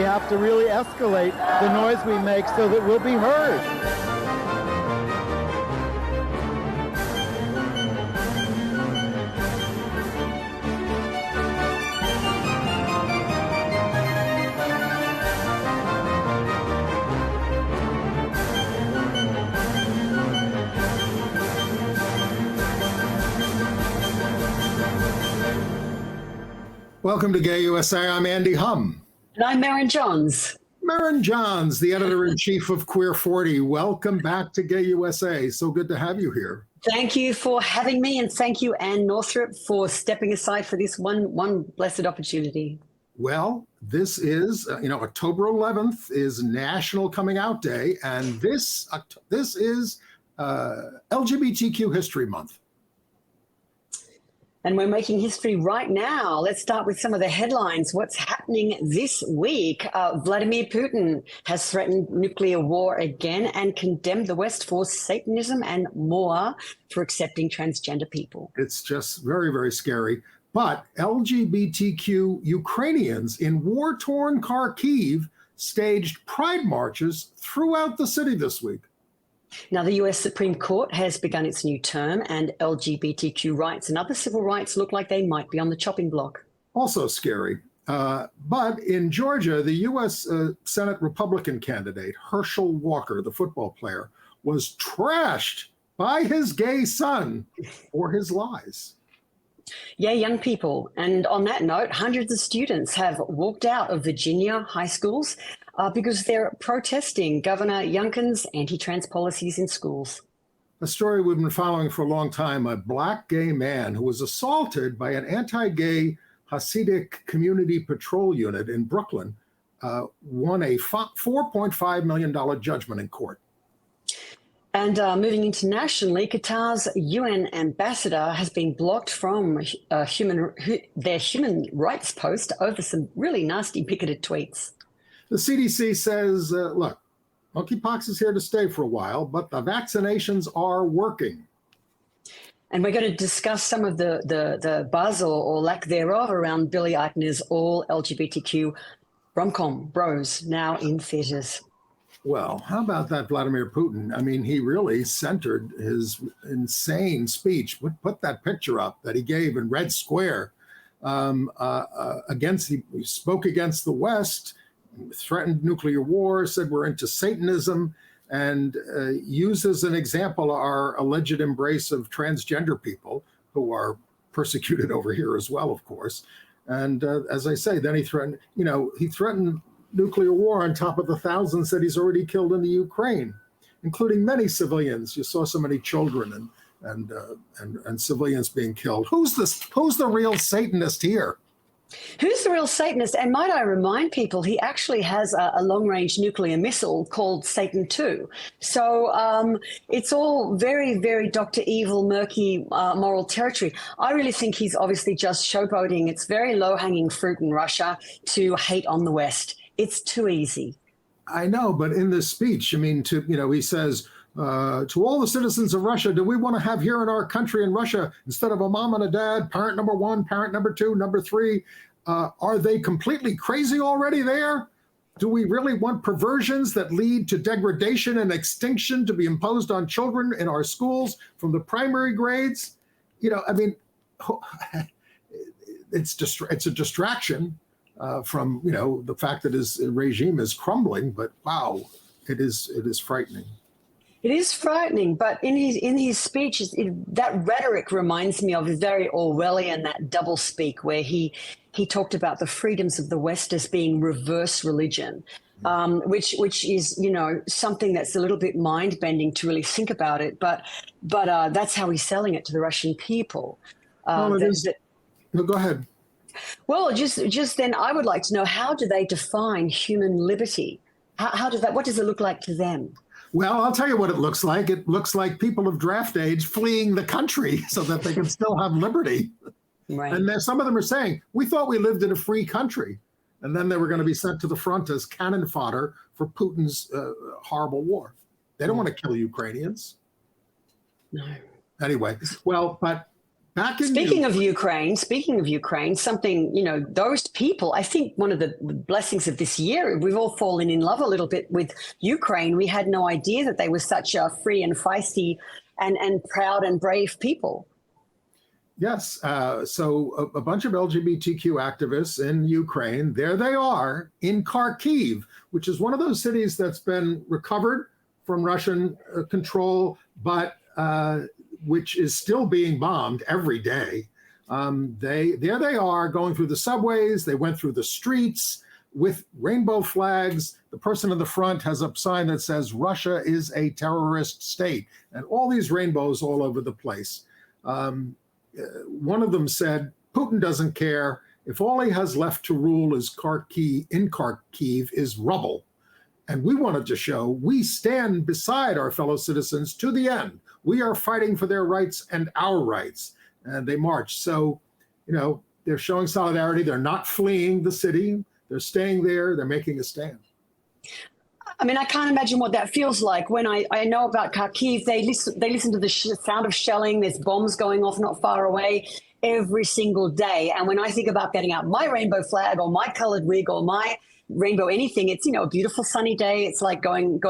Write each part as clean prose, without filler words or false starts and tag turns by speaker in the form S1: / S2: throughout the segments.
S1: have to really escalate the noise we make so that we'll be heard.
S2: Welcome to Gay USA. I'm Andy Humm.
S3: And I'm Merryn Johns.
S2: Merryn Johns, the editor-in-chief of Queer 40. Welcome back to Gay USA. So good to have you here.
S3: Thank you for having me, and thank you, Ann Northrup, for stepping aside for this one blessed opportunity.
S2: Well, this is, October 11th is National Coming Out Day, and this is LGBTQ History Month.
S3: And we're making history right now. Let's start with some of the headlines. What's happening this week? Vladimir Putin has threatened nuclear war again and condemned the West for Satanism and more for accepting transgender people.
S2: It's just very, very scary. But LGBTQ Ukrainians in war-torn Kharkiv staged pride marches throughout the city this week.
S3: Now, the US Supreme Court has begun its new term, and LGBTQ rights and other civil rights look like they might be on the chopping block.
S2: Also scary. But in Georgia, the US Senate Republican candidate, Herschel Walker, the football player, was trashed by his gay son for his lies.
S3: Yeah, young people. And on that note, hundreds of students have walked out of Virginia high schools because they're protesting Governor Youngkin's anti-trans policies in schools.
S2: A story we've been following for a long time. A Black gay man who was assaulted by an anti-gay Hasidic community patrol unit in Brooklyn won a $4.5 million judgment in court.
S3: And moving internationally, Qatar's UN ambassador has been blocked from their human rights post over some really nasty bigoted tweets.
S2: The CDC says, look, monkeypox is here to stay for a while, but the vaccinations are working.
S3: And we're going to discuss some of the buzz or lack thereof around Billy Eichner's all LGBTQ rom-com bros now in theaters.
S2: Well, how about that Vladimir Putin? I mean, he really centered his insane speech. Put that picture up that he gave in Red Square he spoke against the West, threatened nuclear war, said we're into Satanism, and used as an example our alleged embrace of transgender people who are persecuted over here as well, of course. And as I say, then he threatened nuclear war on top of the thousands that he's already killed in the Ukraine, including many civilians. You saw so many children and civilians being killed. Who's the real Satanist here?
S3: Who's the real Satanist? And might I remind people, he actually has a long-range nuclear missile called Satan II. So it's all very, very Dr. Evil, murky moral territory. I really think he's obviously just showboating. It's very low-hanging fruit in Russia to hate on the West. It's too easy.
S2: I know, but in this speech, I mean, he says, to all the citizens of Russia, do we want to have here in our country in Russia, instead of a mom and a dad, parent number one, parent number two, number three, are they completely crazy already there? Do we really want perversions that lead to degradation and extinction to be imposed on children in our schools from the primary grades? It's a distraction from, the fact that his regime is crumbling, but wow, it is frightening.
S3: It is frightening, but in his speech, that rhetoric reminds me of very Orwellian, that doublespeak, where he talked about the freedoms of the West as being reverse religion, which is something that's a little bit mind bending to really think about it. But that's how he's selling it to the Russian people.
S2: No, go ahead.
S3: Well, just then, I would like to know, how do they define human liberty? What does it look like to them?
S2: Well, I'll tell you what it looks like. It looks like people of draft age fleeing the country so that they can still have liberty.
S3: Right.
S2: And some of them are saying, we thought we lived in a free country. And then they were going to be sent to the front as cannon fodder for Putin's horrible war. They don't want to kill Ukrainians.
S3: No.
S2: Anyway, well, but Back in
S3: Speaking of Ukraine, something, those people, I think one of the blessings of this year, we've all fallen in love a little bit with Ukraine. We had no idea that they were such a free and feisty and proud and brave people.
S2: Yes. So a bunch of LGBTQ activists in Ukraine, there they are in Kharkiv, which is one of those cities that's been recovered from Russian control, but which is still being bombed every day. There they are going through the subways. They went through the streets with rainbow flags. The person in the front has a sign that says Russia is a terrorist state, and all these rainbows all over the place. One of them said, Putin doesn't care. If all he has left to rule is Kharkiv is rubble. And we wanted to show we stand beside our fellow citizens to the end. We are fighting for their rights and our rights. And they marched. So, they're showing solidarity. They're not fleeing the city. They're staying there. They're making a stand.
S3: I mean, I can't imagine what that feels like. When I know about Kharkiv, they listen to the sound of shelling. There's bombs going off not far away every single day. And when I think about getting out my rainbow flag or my colored wig or my rainbow anything, it's a beautiful sunny day. It's like going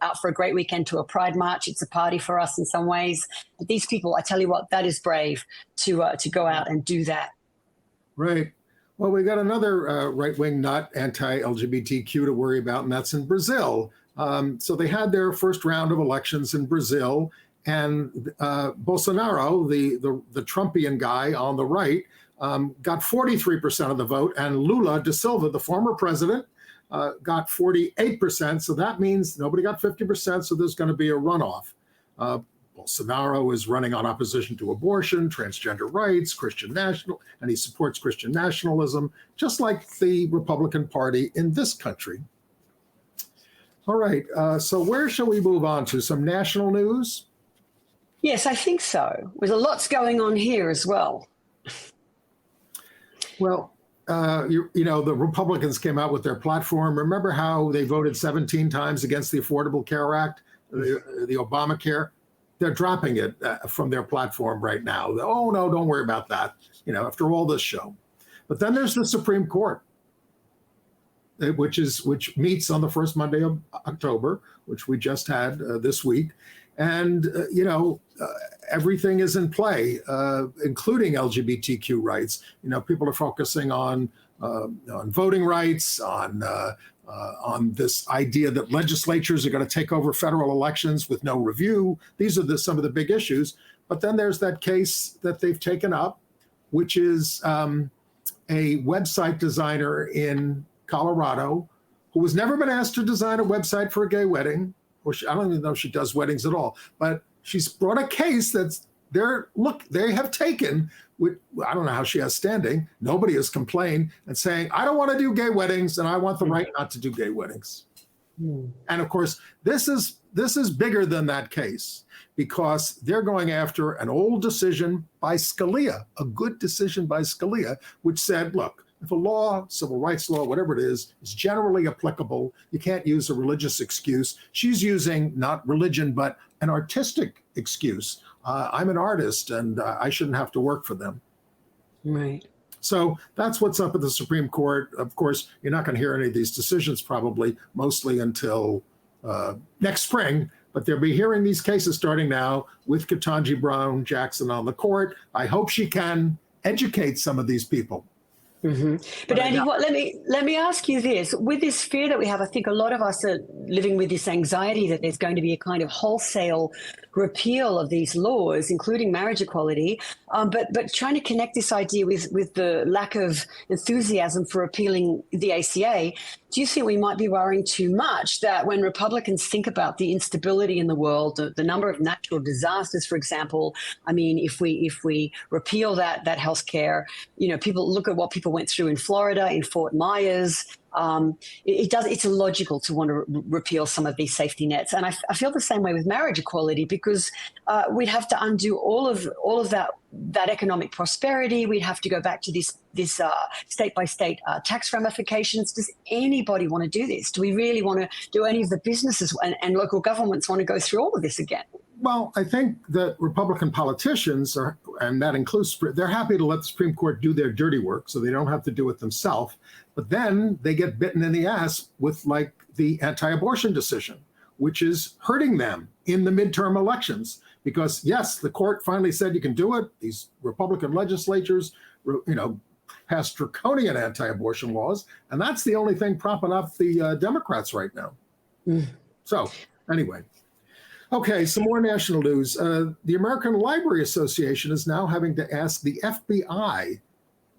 S3: out for a great weekend to a pride march. It's a party for us in some ways. But these people, I tell you what, that is brave to go out and do that.
S2: Right. Well, we got another right-wing nut, anti-LGBTQ, to worry about, and that's in Brazil. So they had their first round of elections in Brazil, and Bolsonaro, the Trumpian guy on the right, got 43% of the vote, and Lula da Silva, the former president, got 48%. So that means nobody got 50%, so there's going to be a runoff. Bolsonaro is running on opposition to abortion, transgender rights, Christian national, and he supports Christian nationalism, just like the Republican Party in this country. All right, so where shall we move on to? Some national news?
S3: Yes, I think so. There's a lot's going on here as well.
S2: Well, the Republicans came out with their platform. Remember how they voted 17 times against the Affordable Care Act, the Obamacare? They're dropping it from their platform right now. Oh, no, don't worry about that, after all this show. But then there's the Supreme Court, which meets on the first Monday of October, which we just had this week. And, everything is in play, including LGBTQ rights. People are focusing on voting rights, on this idea that legislatures are going to take over federal elections with no review. These are some of the big issues. But then there's that case that they've taken up, which is a website designer in Colorado who has never been asked to design a website for a gay wedding. I don't even know if she does weddings at all, but she's brought a case they have taken, I don't know how she has standing, nobody has complained, and saying, I don't want to do gay weddings and I want the right not to do gay weddings. And of course, this is bigger than that case, because they're going after an old decision by Scalia, a good decision by Scalia, which said, look, if a law, civil rights law, whatever it is generally applicable, you can't use a religious excuse. She's using not religion, but an artistic excuse. I'm an artist and I shouldn't have to work for them.
S3: Right.
S2: So that's what's up at the Supreme Court. Of course, you're not going to hear any of these decisions probably, mostly until next spring, but they'll be hearing these cases starting now with Ketanji Brown Jackson on the court. I hope she can educate some of these people.
S3: Mm-hmm. But Andy, let me ask you this. With this fear that we have, I think a lot of us are living with this anxiety that there's going to be a kind of wholesale repeal of these laws, including marriage equality, but trying to connect this idea with the lack of enthusiasm for repealing the ACA. Do you think we might be worrying too much that when Republicans think about the instability in the world, the number of natural disasters, for example, I mean, if we repeal that healthcare, people look at what people went through in Florida, in Fort Myers. It's illogical to want to repeal some of these safety nets, and I feel the same way with marriage equality, because we'd have to undo all of that economic prosperity. We'd have to go back to this state by state tax ramifications. Does anybody want to do this? Do we really want to do any of the businesses and local governments want to go through all of this again?
S2: Well, I think that Republican politicians and that includes, they're happy to let the Supreme Court do their dirty work so they don't have to do it themselves. But then they get bitten in the ass with like the anti-abortion decision, which is hurting them in the midterm elections. Because yes, the court finally said you can do it. These Republican legislatures, passed draconian anti-abortion laws, and that's the only thing propping up the Democrats right now. So anyway, okay, some more national news. The American Library Association is now having to ask the FBI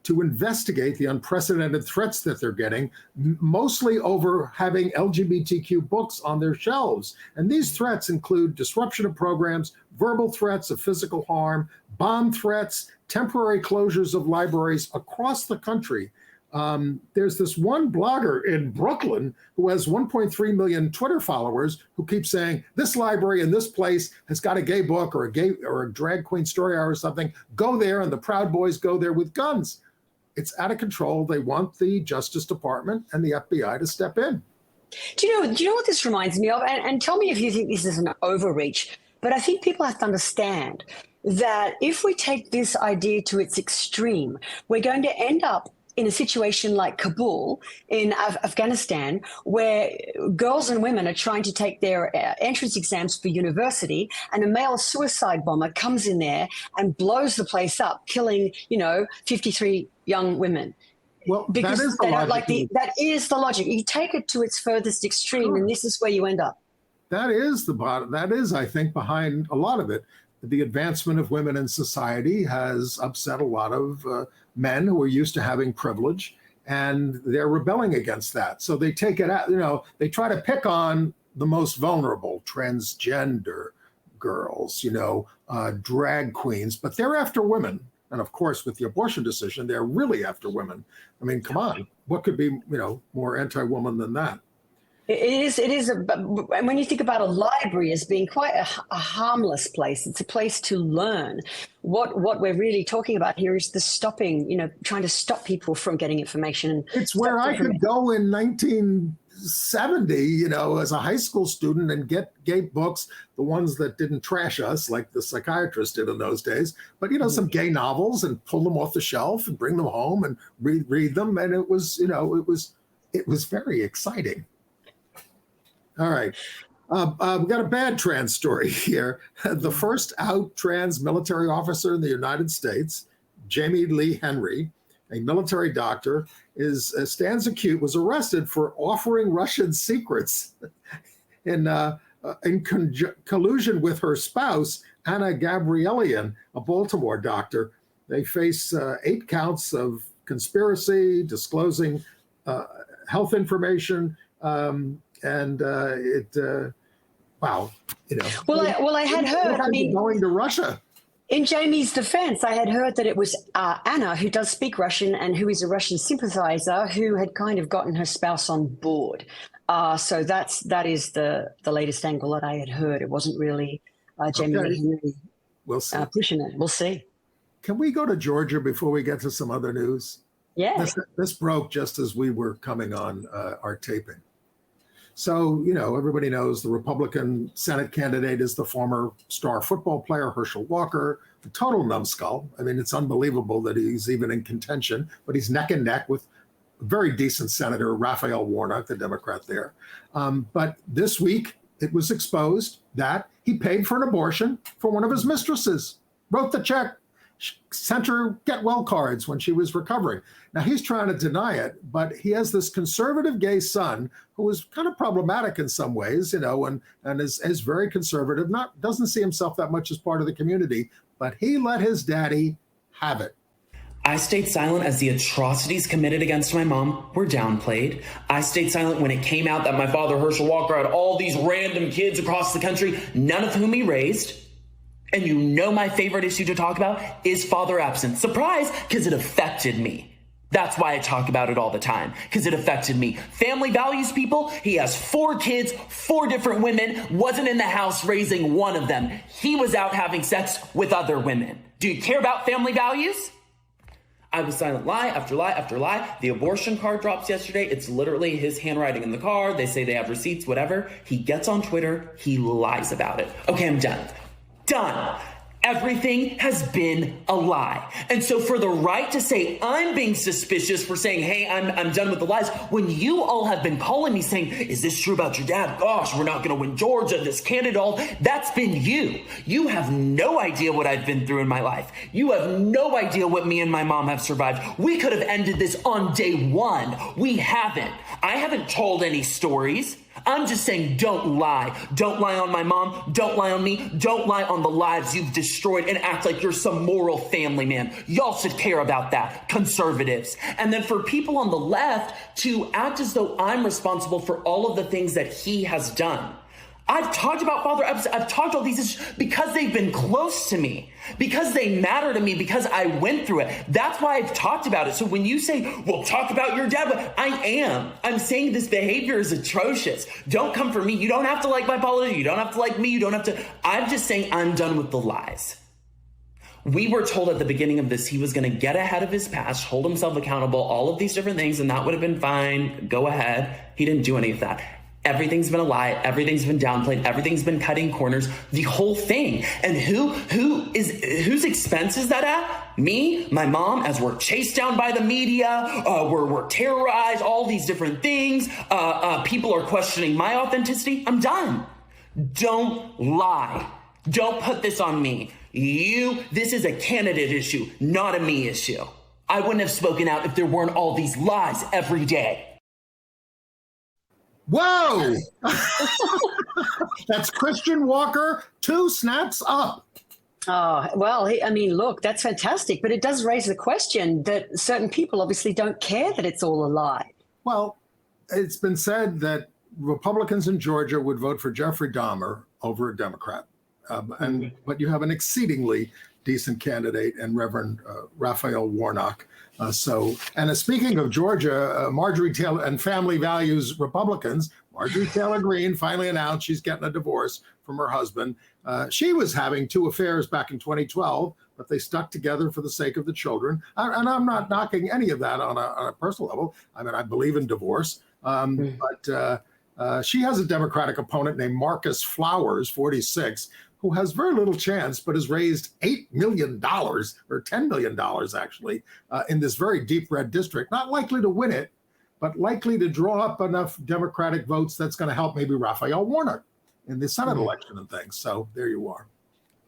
S2: to investigate the unprecedented threats that they're getting, mostly over having LGBTQ books on their shelves. And these threats include disruption of programs, verbal threats of physical harm, bomb threats, temporary closures of libraries across the country. There's this one blogger in Brooklyn who has 1.3 million Twitter followers who keeps saying, this library in this place has got a gay book or a drag queen story hour or something. Go there, and the Proud Boys go there with guns. It's out of control. They want the Justice Department and the FBI to step in.
S3: Do you know what this reminds me of? And tell me if you think this is an overreach. But I think people have to understand that if we take this idea to its extreme, we're going to end up in a situation like Kabul in Afghanistan, where girls and women are trying to take their entrance exams for university, and a male suicide bomber comes in there and blows the place up, killing, 53 young women.
S2: Well,
S3: because
S2: that is
S3: they don't like that is the logic. You take it to its furthest extreme, and this is where you end up.
S2: That is the bottom. That is, I think, behind a lot of it. The advancement of women in society has upset a lot of men who are used to having privilege, and they're rebelling against that. So they take it out, they try to pick on the most vulnerable, transgender girls, drag queens, but they're after women. And of course, with the abortion decision, they're really after women. I mean, come on, what could be, more anti-woman than that?
S3: It is. And when you think about a library as being quite a harmless place, it's a place to learn. What we're really talking about here is the stopping, trying to stop people from getting information.
S2: It's where I could go in 1970, as a high school student and get gay books, the ones that didn't trash us like the psychiatrist did in those days, but, some gay novels, and pull them off the shelf and bring them home and read them. And it was, it was very exciting. All right. We've got a bad trans story here. The first out trans military officer in the United States, Jamie Lee Henry, a military doctor, was arrested for offering Russian secrets in collusion with her spouse, Anna Gabrielian, a Baltimore doctor. They face 8 counts of conspiracy, disclosing health information, wow,
S3: Well, I had heard.
S2: Going to Russia.
S3: In Jamie's defense, I had heard that it was Anna, who does speak Russian and who is a Russian sympathizer, who had kind of gotten her spouse on board. So that is the latest angle that I had heard. It wasn't really Jamie Lee Henry
S2: we'll see.
S3: pushing it. We'll see.
S2: Can we go to Georgia before we get to some other news?
S3: Yeah.
S2: This broke just as we were coming on our taping. So, everybody knows the Republican Senate candidate is the former star football player, Herschel Walker, a total numbskull. I mean, it's unbelievable that he's even in contention, but he's neck and neck with a very decent Senator, Raphael Warnock, the Democrat there. But this week, it was exposed that he paid for an abortion for one of his mistresses, wrote the check, sent her get well cards when she was recovering. Now, he's trying to deny it, but he has this conservative gay son who is kind of problematic in some ways, and is very conservative, doesn't see himself that much as part of the community, but he let his daddy have it.
S4: I stayed silent as the atrocities committed against my mom were downplayed. I stayed silent when it came out that my father, Herschel Walker, had all these random kids across the country, none of whom he raised. And my favorite issue to talk about is father absence. Surprise, because it affected me. That's why I talk about it all the time, because it affected me. Family values, people. He has 4 kids, 4 different women, wasn't in the house raising one of them. He was out having sex with other women. Do you care about family values? I was silent, lie after lie after lie. The abortion card drops yesterday. It's literally his handwriting in the card. They say they have receipts, whatever. He gets on Twitter. He lies about it. Okay, I'm done. Done. Everything has been a lie. And so for the right to say I'm being suspicious for saying, hey, I'm done with the lies, when you all have been calling me saying, is this true about your dad? Gosh, we're not going to win Georgia, this candidate, all that's been you. You have no idea what I've been through in my life. You have no idea what me and my mom have survived. We could have ended this on day one. We haven't. I haven't told any stories. I'm just saying, don't lie. Don't lie on my mom. Don't lie on me. Don't lie on the lives you've destroyed and act like you're some moral family man. Y'all should care about that, conservatives. And then for people on the left to act as though I'm responsible for all of the things that he has done. I've talked about Father Epps. I've talked all these issues because they've been close to me, because they matter to me, because I went through it. That's why I've talked about it. So when you say, well, talk about your dad, but I'm saying this behavior is atrocious. Don't come for me. You don't have to like my politics. You don't have to like me. You don't have to. I'm just saying I'm done with the lies. We were told at the beginning of this, he was going to get ahead of his past, hold himself accountable, all of these different things, and that would have been fine. Go ahead. He didn't do any of that. Everything's been a lie. Everything's been downplayed. Everything's been cutting corners. The whole thing. And whose expense is that at? Me, my mom, as we're chased down by the media, we're terrorized, all these different things. People are questioning my authenticity. I'm done. Don't lie. Don't put this on me. This is a candidate issue, not a me issue. I wouldn't have spoken out if there weren't all these lies every day.
S2: Whoa! That's Christian Walker, 2 snaps up.
S3: Oh, well, look, that's fantastic. But it does raise the question that certain people obviously don't care that it's all a lie.
S2: Well, it's been said that Republicans in Georgia would vote for Jeffrey Dahmer over a Democrat. But you have an exceedingly decent candidate in Reverend Raphael Warnock. Speaking of Georgia, Marjorie Taylor and family values Republicans, Marjorie Taylor Greene finally announced she's getting a divorce from her husband. She was having 2 affairs back in 2012, but they stuck together for the sake of the children. And I'm not knocking any of that on a personal level. I mean, I believe in divorce. But she has a Democratic opponent named Marcus Flowers, 46, who has very little chance, but has raised $8 million, or $10 million actually, in this very deep red district. Not likely to win it, but likely to draw up enough Democratic votes that's going to help maybe Raphael Warnock in the Senate election and things. So there you are.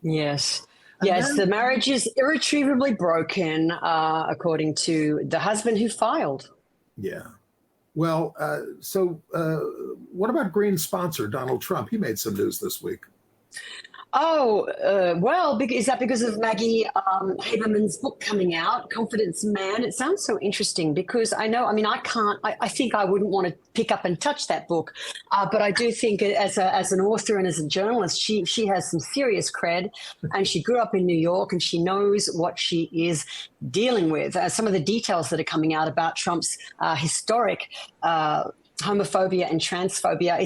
S3: Yes.
S2: And
S3: yes,
S2: then,
S3: the marriage is irretrievably broken, according to the husband who filed.
S2: Yeah. Well, what about Greene's sponsor, Donald Trump? He made some news this week.
S3: Is that because of Maggie Haberman's book coming out, Confidence Man? It sounds so interesting because I think I wouldn't want to pick up and touch that book. But I do think as an author and as a journalist, she has some serious cred, and she grew up in New York and she knows what she is dealing with. Some of the details that are coming out about Trump's historic homophobia and transphobia.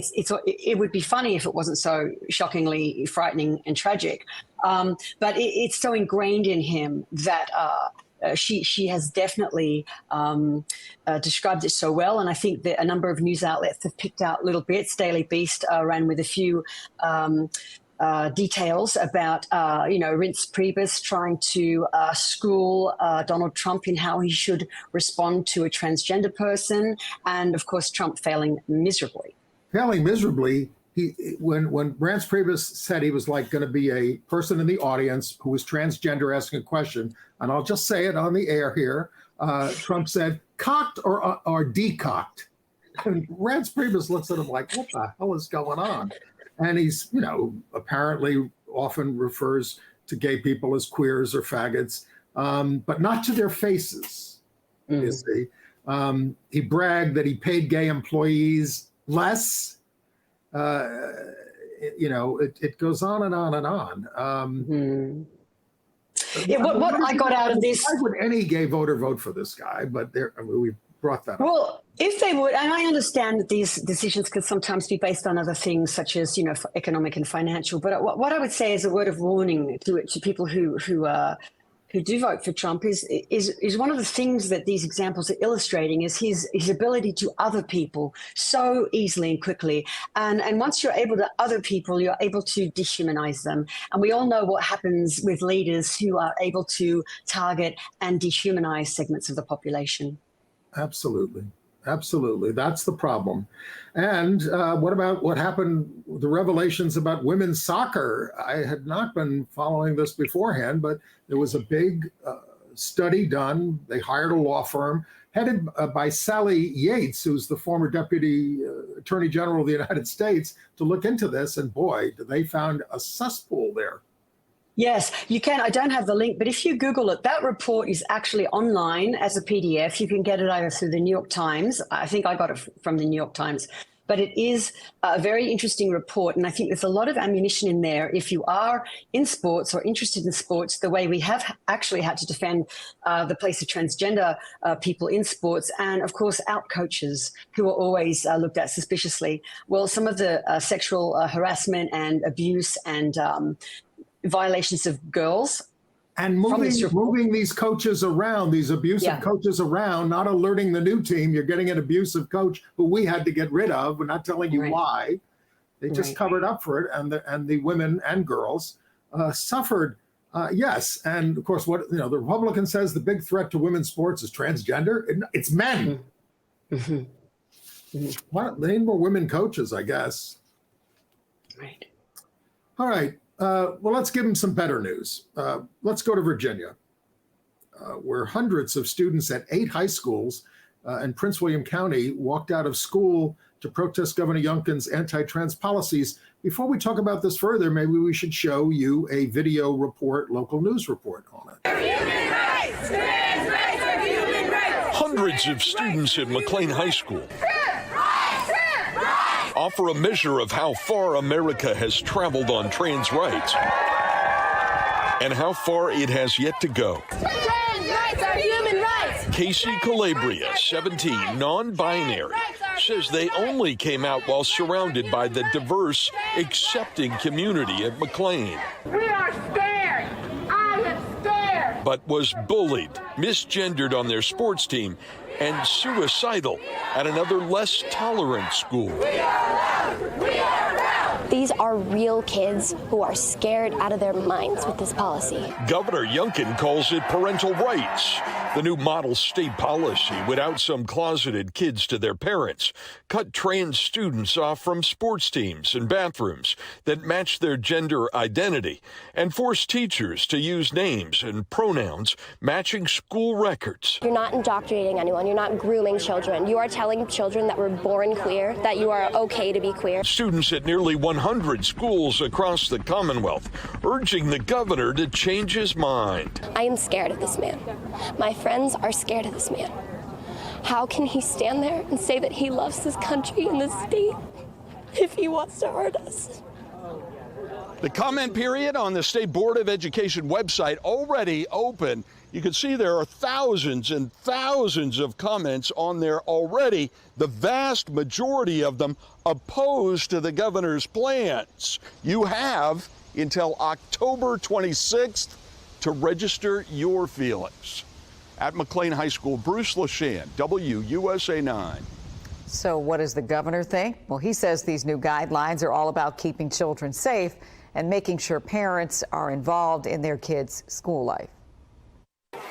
S3: It would be funny if it wasn't so shockingly frightening and tragic. But it's so ingrained in him that she has definitely described it so well. And I think that a number of news outlets have picked out little bits. Daily Beast ran with a few details about, Reince Priebus trying to school Donald Trump in how he should respond to a transgender person. And, of course, Trump failing miserably.
S2: When Reince Priebus said he was like going to be a person in the audience who was transgender asking a question, and I'll just say it on the air here, Trump said, cocked or decocked? And Reince Priebus looks at him like, what the hell is going on? And he's, apparently often refers to gay people as queers or faggots, but not to their faces, you see. He bragged that he paid gay employees less. It goes on and on and on.
S3: What I got out of this...
S2: Why would any gay voter vote for this guy? But we brought that up.
S3: Well, if they would, and I understand that these decisions could sometimes be based on other things such as, economic and financial. But what I would say is a word of warning to people who who do vote for Trump is one of the things that these examples are illustrating is his ability to other people so easily and quickly. And once you're able to other people, you're able to dehumanize them. And we all know what happens with leaders who are able to target and dehumanize segments of the population.
S2: Absolutely. Absolutely. That's the problem. And what about what happened, the revelations about women's soccer? I had not been following this beforehand, but there was a big study done. They hired a law firm headed by Sally Yates, who's the former Deputy Attorney General of the United States, to look into this. And boy, they found a cesspool there.
S3: Yes, you can. I don't have the link, but if you Google it, that report is actually online as a PDF. You can get it either through the New York Times. I think I got it from the New York Times. But it is a very interesting report. And I think there's a lot of ammunition in there. If you are in sports or interested in sports, the way we have actually had to defend the place of transgender people in sports, and of course, out coaches who are always looked at suspiciously. Well, some of the sexual harassment and abuse and violations of girls.
S2: And moving these coaches around, these abusive coaches around, not alerting the new team, you're getting an abusive coach who we had to get rid of. We're not telling you why. They just covered up for it, and the women and girls suffered. Yes, and of course, what the Republican says the big threat to women's sports is transgender. It's men. They need more women coaches, I guess.
S3: Right.
S2: All right. Well, let's give them some better news. Let's go to Virginia, where hundreds of students at 8 high schools in Prince William County walked out of school to protest Governor Youngkin's anti-trans policies. Before we talk about this further, maybe we should show you a video report, local news report on it.
S5: Human rights! Trans rights are human rights!
S6: Hundreds of students at McLean High School offer a measure of how far America has traveled on trans rights and how far it has yet to go.
S5: Trans rights are human rights!
S6: Casey Calabria, 17, non-binary, says they only came out while surrounded by the diverse, accepting community at McLean.
S5: We are scared! I am scared!
S6: But was bullied, misgendered on their sports team, and suicidal at another less tolerant school.
S5: We are allowed! We are allowed!
S7: These are real kids who are scared out of their minds with this policy.
S6: Governor Youngkin calls it parental rights. The new model state policy would out some closeted kids to their parents, cut trans students off from sports teams and bathrooms that match their gender identity, and force teachers to use names and pronouns matching school records.
S7: You're not indoctrinating anyone. You're not grooming children. You are telling children that were born queer that you are okay to be queer.
S6: Students at nearly 100 schools across the Commonwealth urging the governor to change his mind.
S7: I am scared of this man. My friends are scared of this man. How can he stand there and say that he loves this country and this state if he wants to hurt us?
S8: The comment period on the State Board of Education website already open. You can see there are thousands and thousands of comments on there already, the vast majority of them opposed to the governor's plans. You have until October 26th to register your feelings. At McLean High School, Bruce LaShan, WUSA 9.
S9: So what does the governor think? Well, he says these new guidelines are all about keeping children safe and making sure parents are involved in their kids' school life.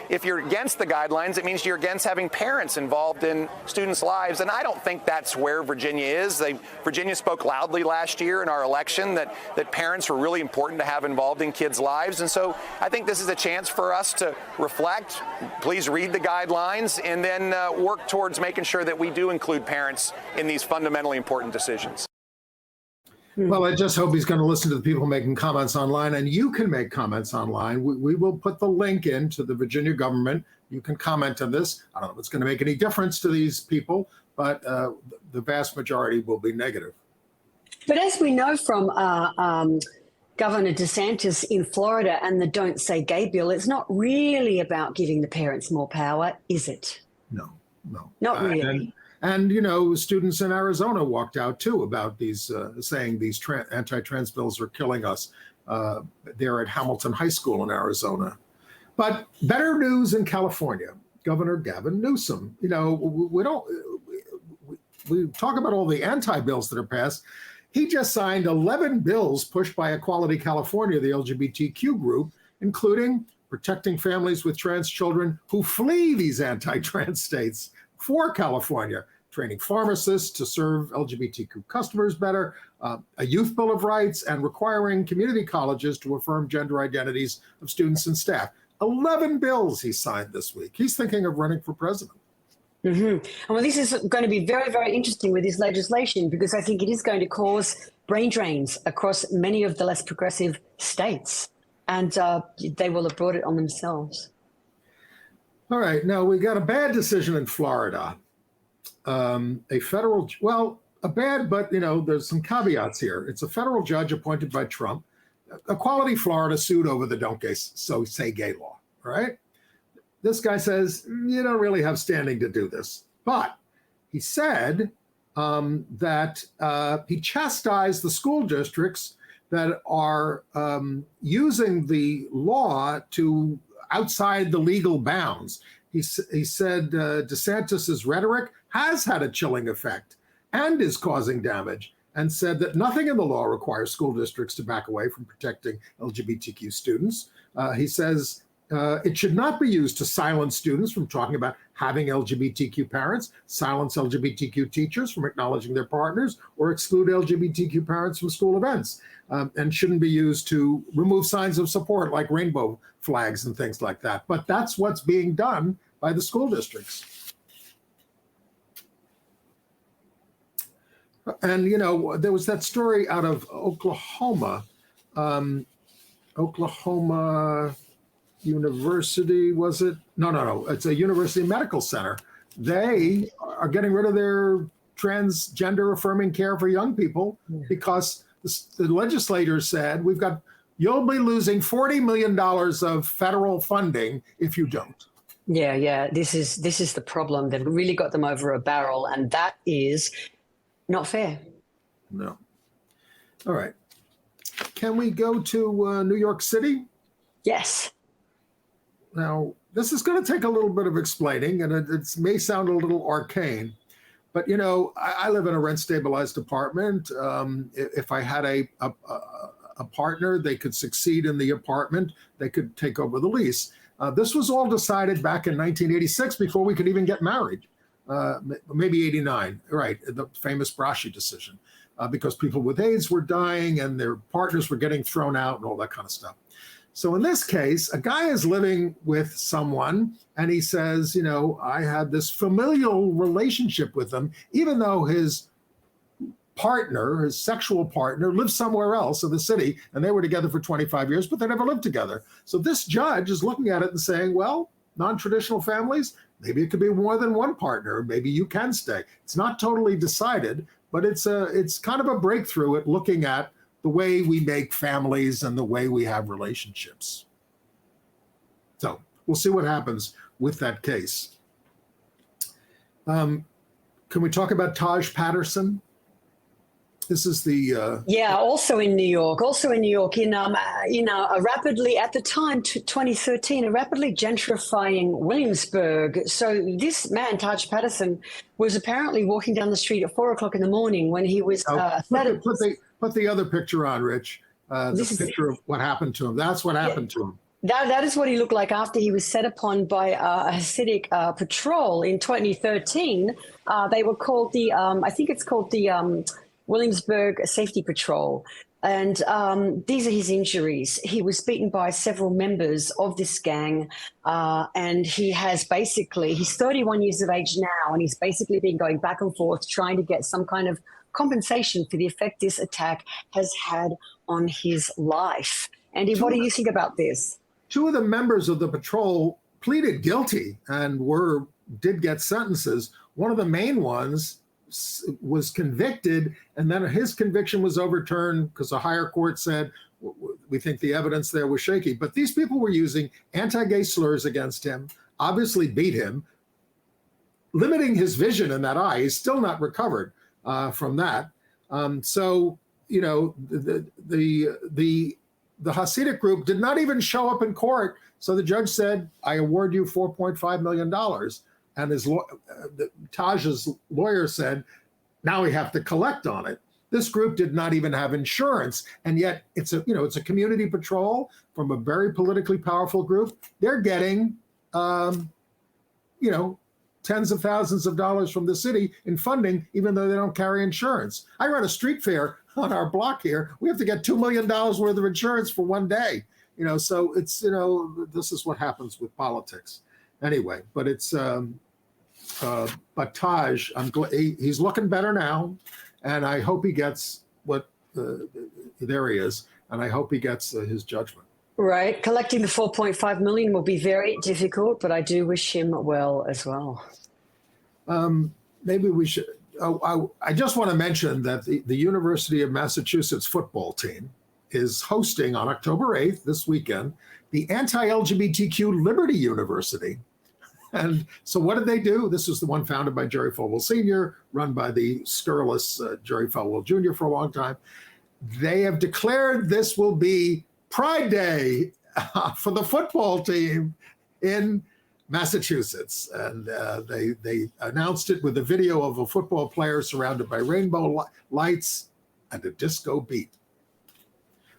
S10: If you're against the guidelines, it means you're against having parents involved in students' lives, and I don't think that's where Virginia is. Virginia spoke loudly last year in our election that parents were really important to have involved in kids' lives, and so I think this is a chance for us to reflect. Please read the guidelines and then work towards making sure that we do include parents in these fundamentally important decisions.
S2: Well, I just hope he's going to listen to the people making comments online, and you can make comments online. We will put the link into the Virginia government. You can comment on this. I don't know if it's going to make any difference to these people, but the vast majority will be negative.
S3: But as we know from Governor DeSantis in Florida and the Don't Say Gay bill, it's not really about giving the parents more power, is it?
S2: No.
S3: Not really.
S2: And students in Arizona walked out, too, about these, saying these anti-trans bills are killing us there at Hamilton High School in Arizona. But better news in California. Governor Gavin Newsom. We talk about all the anti-bills that are passed. He just signed 11 bills pushed by Equality California, the LGBTQ group, including protecting families with trans children who flee these anti-trans states for California, training pharmacists to serve LGBTQ customers better, a youth bill of rights, and requiring community colleges to affirm gender identities of students and staff. 11 bills he signed this week. He's thinking of running for president.
S3: And well, this is going to be very, very interesting with this legislation, because I think it is going to cause brain drains across many of the less progressive states, and they will have brought it on themselves.
S2: All right. Now, we got a bad decision in Florida. A federal, well, a bad, but, there's some caveats here. It's a federal judge appointed by Trump. Equality Florida sued over the Don't Say Gay law, all right? This guy says, you don't really have standing to do this. But he said that he chastised the school districts that are using the law to outside the legal bounds. He said DeSantis's rhetoric has had a chilling effect and is causing damage, and said that nothing in the law requires school districts to back away from protecting LGBTQ students. He says it should not be used to silence students from talking about having LGBTQ parents, silence LGBTQ teachers from acknowledging their partners, or exclude LGBTQ parents from school events, and shouldn't be used to remove signs of support like rainbow flags and things like that. But that's what's being done by the school districts. And, there was that story out of Oklahoma, Oklahoma University, was it? No. It's a university medical center. They are getting rid of their transgender affirming care for young people because the legislators said, you'll be losing $40 million of federal funding if you don't.
S3: Yeah. This is the problem. They've really got them over a barrel, and that is not fair.
S2: No. All right. Can we go to New York City?
S3: Yes.
S2: Now, this is going to take a little bit of explaining, and it may sound a little arcane, but, I live in a rent-stabilized apartment. If I had a partner, they could succeed in the apartment. They could take over the lease. This was all decided back in 1986 before we could even get married. Maybe 89, right, the famous Urvashi decision, because people with AIDS were dying and their partners were getting thrown out and all that kind of stuff. So in this case, a guy is living with someone and he says, I had this familial relationship with them, even though his partner, his sexual partner, lived somewhere else in the city, and they were together for 25 years, but they never lived together. So this judge is looking at it and saying, well, non-traditional families, maybe it could be more than one partner. Maybe you can stay. It's not totally decided, but it's kind of a breakthrough at looking at the way we make families and the way we have relationships. So we'll see what happens with that case. Can we talk about Taj Patterson? This is the
S3: also in New York, in a rapidly, at the time, 2013, a rapidly gentrifying Williamsburg. So this man, Taj Patterson, was apparently walking down the street at 4:00 in the morning when he was
S2: put the other picture on, Rich. The picture of what happened to him. That's what happened to him.
S3: That is what he looked like after he was set upon by a Hasidic patrol in 2013. They were called I think it's called the Williamsburg Safety Patrol. And these are his injuries. He was beaten by several members of this gang. And he's 31 years of age now, and he's basically been going back and forth trying to get some kind of compensation for the effect this attack has had on his life. Andy, what do you think about this?
S2: Two of the members of the patrol pleaded guilty and did get sentences. One of the main ones was convicted, and then his conviction was overturned because a higher court said, we think the evidence there was shaky. But these people were using anti-gay slurs against him, obviously beat him, limiting his vision in that eye. He's still not recovered from that. The the Hasidic group did not even show up in court. So the judge said, I award you $4.5 million. And Taj's lawyer said, now we have to collect on it. This group did not even have insurance. And yet it's a community patrol from a very politically powerful group. They're getting, tens of thousands of dollars from the city in funding, even though they don't carry insurance. I run a street fair on our block here. We have to get $2 million worth of insurance for one day. So it's, this is what happens with politics. Anyway, but it's, but Taj, he's looking better now. And I hope he gets there he is. And I hope he gets his judgment.
S3: Right. Collecting the 4.5 million will be very difficult, but I do wish him well as well.
S2: Maybe we should, I just want to mention that the University of Massachusetts football team is hosting on October 8th, this weekend, the anti-LGBTQ Liberty University. And so what did they do? This was the one founded by Jerry Falwell Sr., run by the scurrilous Jerry Falwell Jr. for a long time. They have declared this will be Pride Day for the football team in Massachusetts. And they announced it with a video of a football player surrounded by rainbow lights and a disco beat.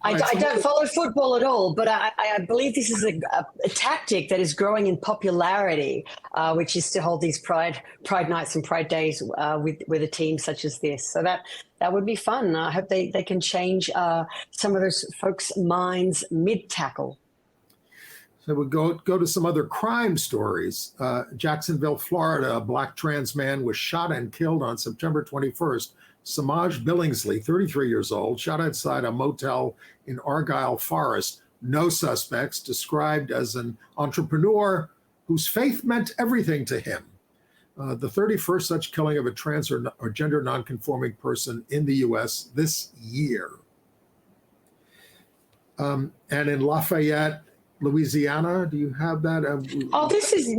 S3: I don't follow football at all, but I believe this is a tactic that is growing in popularity, which is to hold these Pride nights and Pride days with a team such as this. So that would be fun. I hope they can change some of those folks' minds mid-tackle.
S2: So we'll go to some other crime stories. Jacksonville, Florida, a black trans man was shot and killed on September 21st. Samaj Billingsley, 33 years old, shot outside a motel in Argyle Forest. No suspects, described as an entrepreneur whose faith meant everything to him. The 31st such killing of a trans or gender nonconforming person in the U.S. this year. And in Lafayette, Louisiana, do you have that?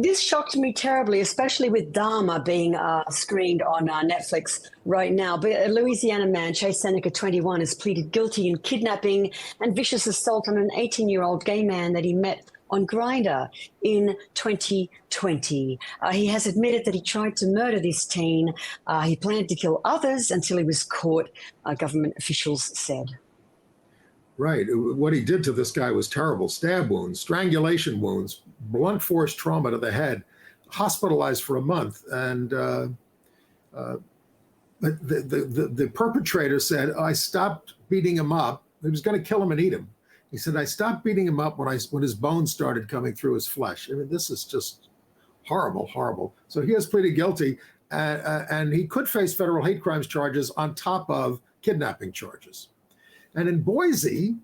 S3: This shocked me terribly, especially with Dahmer being screened on Netflix right now. But a Louisiana man, Chase Seneca, 21, has pleaded guilty in kidnapping and vicious assault on an 18-year-old gay man that he met on Grindr in 2020. He has admitted that he tried to murder this teen. He planned to kill others until he was caught, government officials said.
S2: Right. What he did to this guy was terrible. Stab wounds, strangulation wounds, blunt force trauma to the head, hospitalized for a month. And the perpetrator said, I stopped beating him up. He was going to kill him and eat him. He said, I stopped beating him up when his bones started coming through his flesh. I mean, this is just horrible, horrible. So he has pleaded guilty, and he could face federal hate crimes charges on top of kidnapping charges. And in Boise,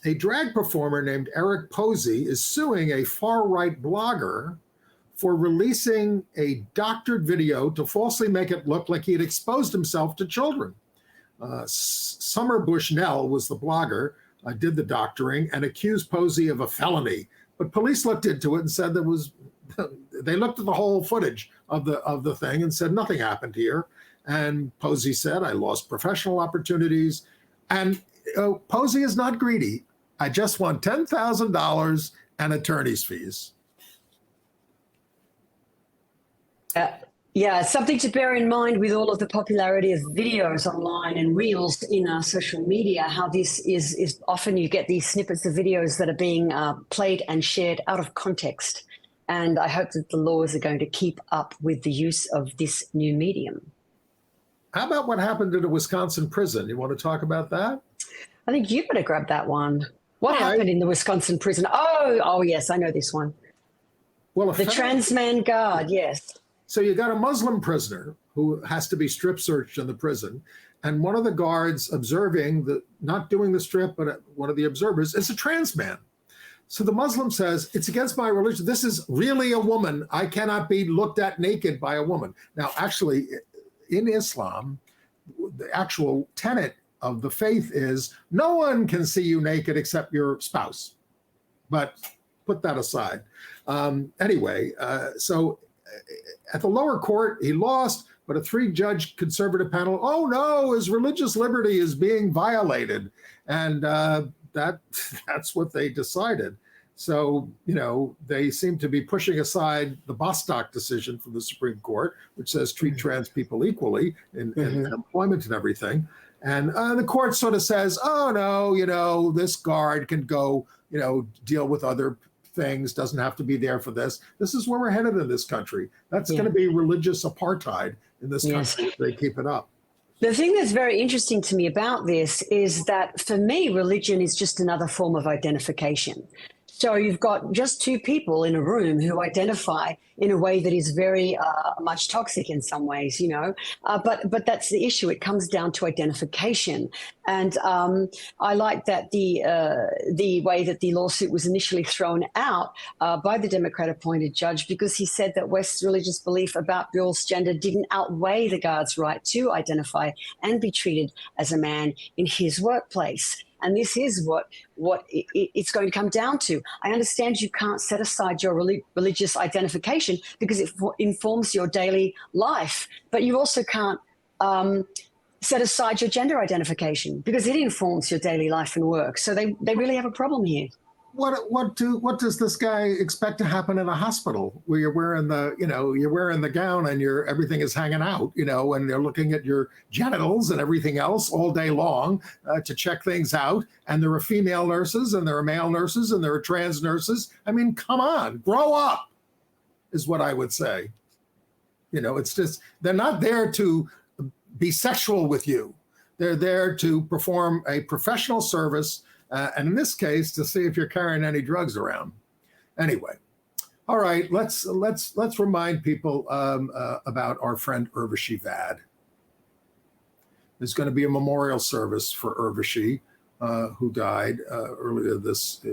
S2: a drag performer named Eric Posey is suing a far-right blogger for releasing a doctored video to falsely make it look like he had exposed himself to children. Summer Bushnell was the blogger, did the doctoring, and accused Posey of a felony. But police looked into it and said they looked at the whole footage of the thing and said nothing happened here. And Posey said, I lost professional opportunities. And Posey is not greedy. I just want $10,000 and attorney's fees.
S3: Yeah, something to bear in mind with all of the popularity of videos online and reels in social media, how this is often you get these snippets of videos that are being played and shared out of context. And I hope that the laws are going to keep up with the use of this new medium.
S2: How about what happened in a Wisconsin prison? You want to talk about that?
S3: I think you better grab that one. What happened in the Wisconsin prison? Oh, yes, I know this one.
S2: Well,
S3: the trans man guard, yes.
S2: So you got a Muslim prisoner who has to be strip searched in the prison. And one of the guards observing, not doing the strip, but one of the observers is a trans man. So the Muslim says, it's against my religion. This is really a woman. I cannot be looked at naked by a woman. Now, actually, in Islam, the actual tenet of the faith is no one can see you naked except your spouse. But put that aside. Anyway, so at the lower court, he lost, but a 3-judge conservative panel, oh no, his religious liberty is being violated. And that's what they decided. So, they seem to be pushing aside the Bostock decision from the Supreme Court, which says treat trans people equally in employment and everything. And the court sort of says, oh, no, this guard can go, deal with other things, doesn't have to be there for this. This is where we're headed in this country. That's going to be religious apartheid in this country if they keep it up.
S3: The thing that's very interesting to me about this is that for me, religion is just another form of identification. So you've got just two people in a room who identify in a way that is very much toxic in some ways, but that's the issue. It comes down to identification. And I like that the way that the lawsuit was initially thrown out by the Democrat-appointed judge, because he said that West's religious belief about Bill's gender didn't outweigh the guard's right to identify and be treated as a man in his workplace. And this is what it's going to come down to. I understand you can't set aside your religious identification because it informs your daily life, but you also can't set aside your gender identification because it informs your daily life and work. So they really have a problem here.
S2: What does this guy expect to happen in a hospital where you're wearing the gown and everything is hanging out, and they're looking at your genitals and everything else all day long to check things out. And there are female nurses and there are male nurses and there are trans nurses. I mean, come on, grow up is what I would say. It's just, they're not there to be sexual with you. They're there to perform a professional service. And in this case, to see if you're carrying any drugs around. Anyway, all right, let's remind people about our friend Urvashi Vaid. There's going to be a memorial service for Urvashi, who died earlier this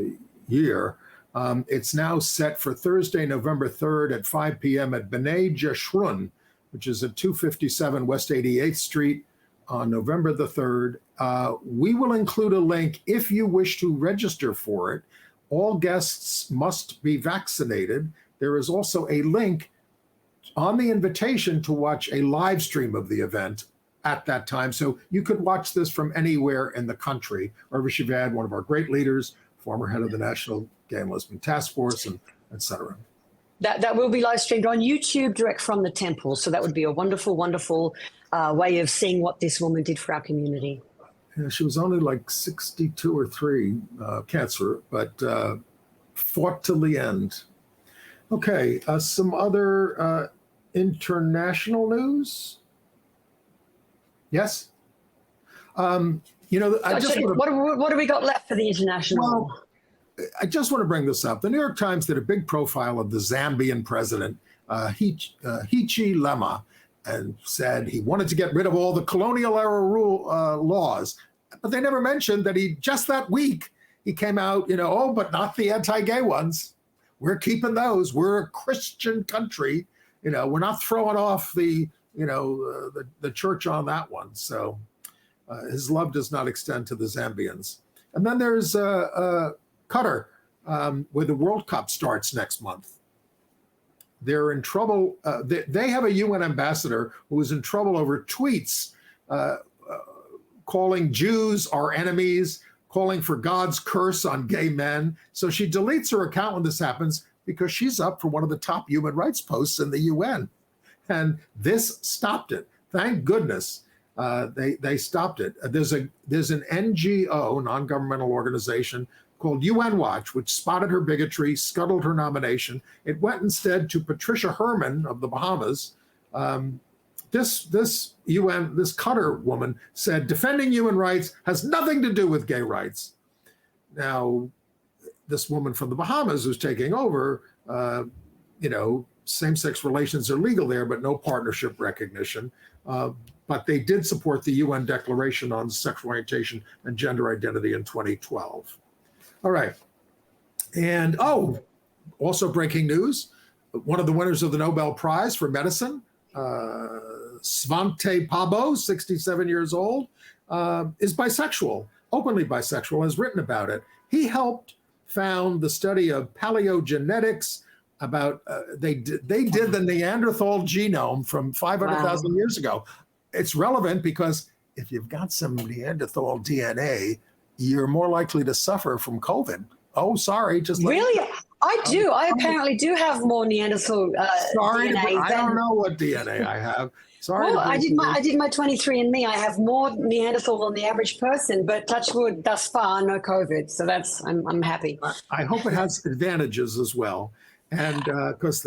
S2: year. It's now set for Thursday, November 3rd at 5 p.m. at B'nai Jeshurun, which is at 257 West 88th Street, on November the 3rd. We will include a link if you wish to register for it. All guests must be vaccinated. There is also a link on the invitation to watch a live stream of the event at that time. So you could watch this from anywhere in the country. Urvashi Vaid, one of our great leaders, former head of the National Gay and Lesbian Task Force, and et cetera.
S3: That will be live streamed on YouTube direct from the temple. So that would be a wonderful, wonderful way of seeing what this woman did for our community.
S2: Yeah, she was only like 62 or 3, cancer, but fought till the end. Okay, some other international news? Yes?
S3: What do we got left for the international?
S2: Well, I just want to bring this up. The New York Times did a big profile of the Zambian president, Hichilema, and said he wanted to get rid of all the colonial era laws. But they never mentioned that just that week, he came out, but not the anti-gay ones. We're keeping those. We're a Christian country. We're not throwing off the church on that one. So his love does not extend to the Zambians. And then there's Qatar, where the World Cup starts next month. They're in trouble. They have a UN ambassador who is in trouble over tweets calling Jews our enemies, calling for God's curse on gay men. So she deletes her account when this happens because she's up for one of the top human rights posts in the UN. And this stopped it. Thank goodness they stopped it. There's an NGO, non-governmental organization, called UN Watch, which spotted her bigotry, scuttled her nomination. It went instead to Patricia Herrmann of the Bahamas. This Qatar woman said, defending human rights has nothing to do with gay rights. Now, this woman from the Bahamas who's taking over, same-sex relations are legal there, but no partnership recognition. But they did support the UN Declaration on Sexual Orientation and Gender Identity in 2012. All right. And, also breaking news, one of the winners of the Nobel Prize for Medicine, Svante Pabo, 67 years old, is bisexual, openly bisexual, has written about it. He helped found the study of paleogenetics about, they did the Neanderthal genome from 500,000 years ago. It's relevant because if you've got some Neanderthal DNA, you're more likely to suffer from COVID. Oh, sorry. Just
S3: really? I do. I apparently do have more Neanderthal
S2: sorry,
S3: DNA
S2: I don't know what DNA I have. Sorry.
S3: Well, I did my 23andMe. I have more Neanderthal than the average person, but touch wood, thus far, no COVID. So I'm happy.
S2: I hope it has advantages as well. And because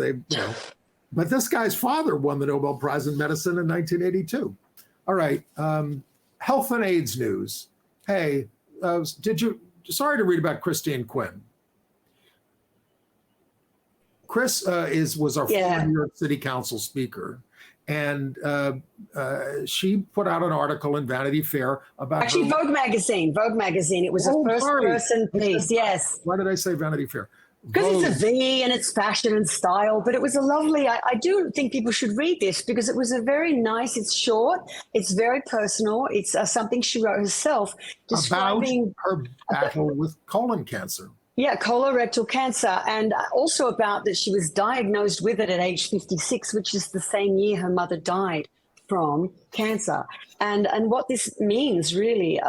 S2: but this guy's father won the Nobel Prize in Medicine in 1982. All right. Health and AIDS news. Hey, sorry to read about Christine Quinn. Chris was our former New York City Council speaker. And she put out an article in Vanity Fair about
S3: actually Vogue magazine. It was a first-person piece. Yes.
S2: Why did I say Vanity Fair?
S3: Because it's a V and it's fashion and style. But it was a lovely. I do think people should read this because it was a very nice. It's short. It's very personal. It's something she wrote herself describing
S2: about her battle with colon cancer.
S3: Yeah, colorectal cancer, and also about that she was diagnosed with it at age 56, which is the same year her mother died from cancer. And what this means really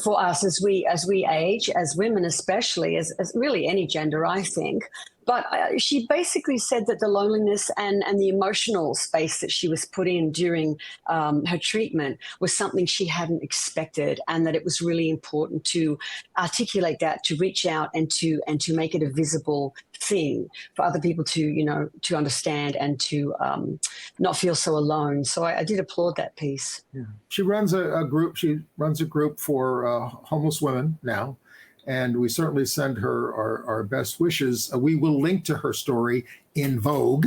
S3: for us as we age, as women especially, as really any gender, I think. But she basically said that the loneliness and the emotional space that she was put in during her treatment was something she hadn't expected, and that it was really important to articulate that, to reach out and to make it a visible thing for other people to understand and to not feel so alone. So I did applaud that piece.
S2: Yeah. She runs a group. She runs a group for homeless women now. And we certainly send her our best wishes. We will link to her story in Vogue.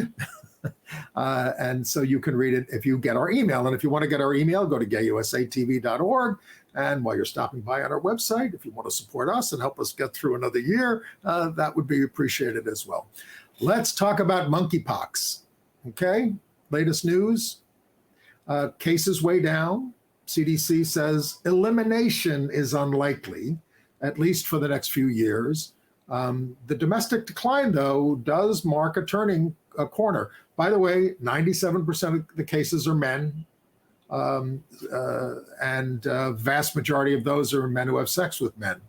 S2: And so you can read it if you get our email. And if you want to get our email, go to gayusatv.org. And while you're stopping by on our website, if you want to support us and help us get through another year, that would be appreciated as well. Let's talk about monkeypox. Okay, latest news. Cases way down. CDC says elimination is unlikely, at least for the next few years. The domestic decline, though, does mark a turning corner. By the way, 97% of the cases are men, and vast majority of those are men who have sex with men.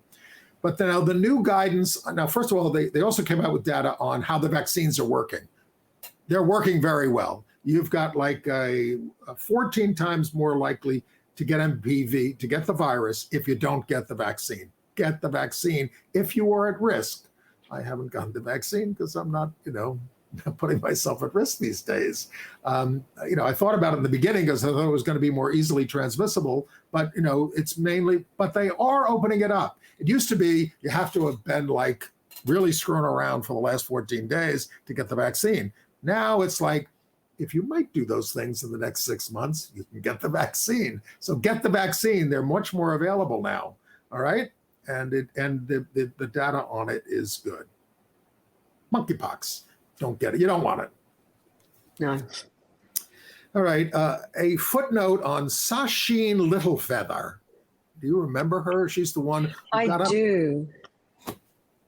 S2: But now the new guidance, now, first of all, they also came out with data on how the vaccines are working. They're working very well. You've got like a 14 times more likely to get MPV, to get the virus, if you don't get the vaccine. Get the vaccine if you are at risk. I haven't gotten the vaccine because I'm not, putting myself at risk these days. I thought about it in the beginning because I thought it was going to be more easily transmissible, but it's mainly, but they are opening it up. It used to be you have to have been like really screwing around for the last 14 days to get the vaccine. Now it's like, if you might do those things in the next 6 months, you can get the vaccine. So get the vaccine. They're much more available now. All right. And the data on it is good. Monkeypox. Don't get it. You don't want it.
S3: No.
S2: All right. A footnote on Sacheen Littlefeather. Do you remember her? She's the one.
S3: I do.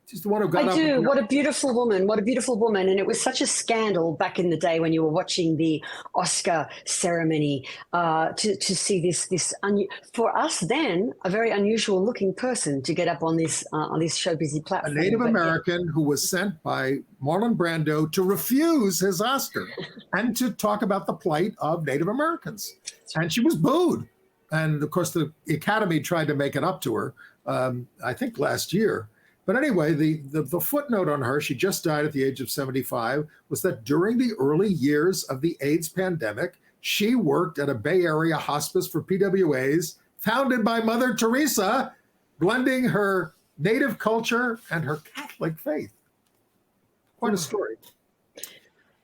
S2: She's the one who got up.
S3: I do. What a beautiful woman. What a beautiful woman. And it was such a scandal back in the day when you were watching the Oscar ceremony to see this for us then, a very unusual looking person to get up on this show busy platform.
S2: A Native American who was sent by Marlon Brando to refuse his Oscar and to talk about the plight of Native Americans. And she was booed. And of course, the Academy tried to make it up to her, I think last year. But anyway, the footnote on her, she just died at the age of 75, was that during the early years of the AIDS pandemic, she worked at a Bay Area hospice for PWAs founded by Mother Teresa, blending her native culture and her Catholic faith. Quite a story.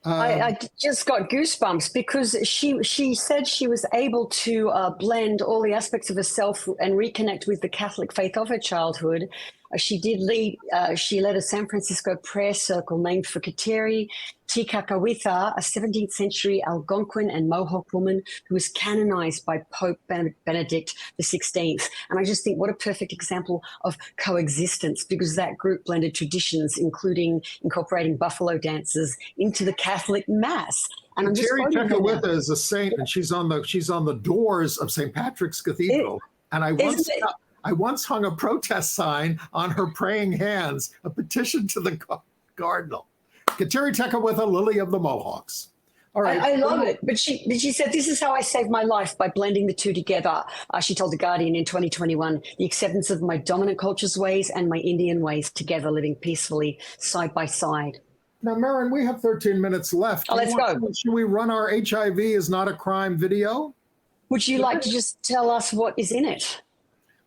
S3: I just got goosebumps because she said she was able to blend all the aspects of herself and reconnect with the Catholic faith of her childhood. She led a San Francisco prayer circle named for Kateri Tekakwitha, a 17th century Algonquin and Mohawk woman who was canonized by Pope Benedict XVI. And I just think what a perfect example of coexistence, because that group blended traditions, including incorporating buffalo dances into the Catholic Mass. And
S2: Kateri Tekakwitha is a saint, and she's on the doors of St. Patrick's Cathedral. And I I once hung a protest sign on her praying hands, a petition to the cardinal. Kateri Teka with a lily of the Mohawks. All right.
S3: I love it. But she said, this is how I saved my life, by blending the two together. She told The Guardian in 2021, the acceptance of my dominant culture's ways and my Indian ways together, living peacefully side by side.
S2: Now, Merryn, we have 13 minutes left.
S3: Oh, let's go.
S2: Should we run our HIV is not a crime video?
S3: Would you like to just tell us what is in it?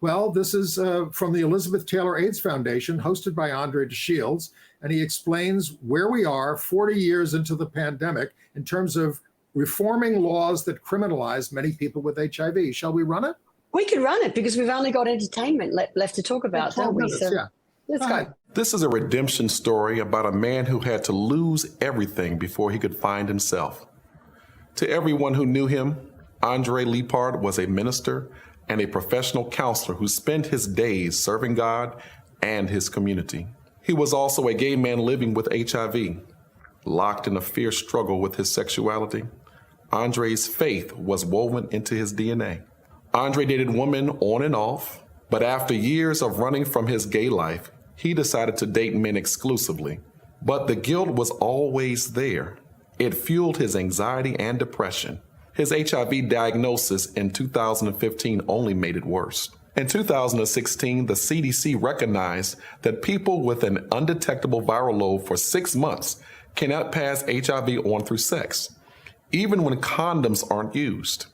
S2: Well, this is from the Elizabeth Taylor AIDS Foundation, hosted by Andre DeShields, and he explains where we are 40 years into the pandemic in terms of reforming laws that criminalize many people with HIV. Shall we run it?
S3: We can run it because we've only got entertainment left to talk about, don't we?
S2: Minutes, yeah.
S3: Let's go.
S11: This is a redemption story about a man who had to lose everything before he could find himself. To everyone who knew him, Andre Liepard was a minister and a professional counselor who spent his days serving God and his community. He was also a gay man living with HIV, locked in a fierce struggle with his sexuality. Andre's faith was woven into his DNA. Andre dated women on and off, but after years of running from his gay life, he decided to date men exclusively. But the guilt was always there. It fueled his anxiety and depression. His HIV diagnosis in 2015 only made it worse. In 2016, the CDC recognized that people with an undetectable viral load for 6 months cannot pass HIV on through sex, even when condoms aren't used.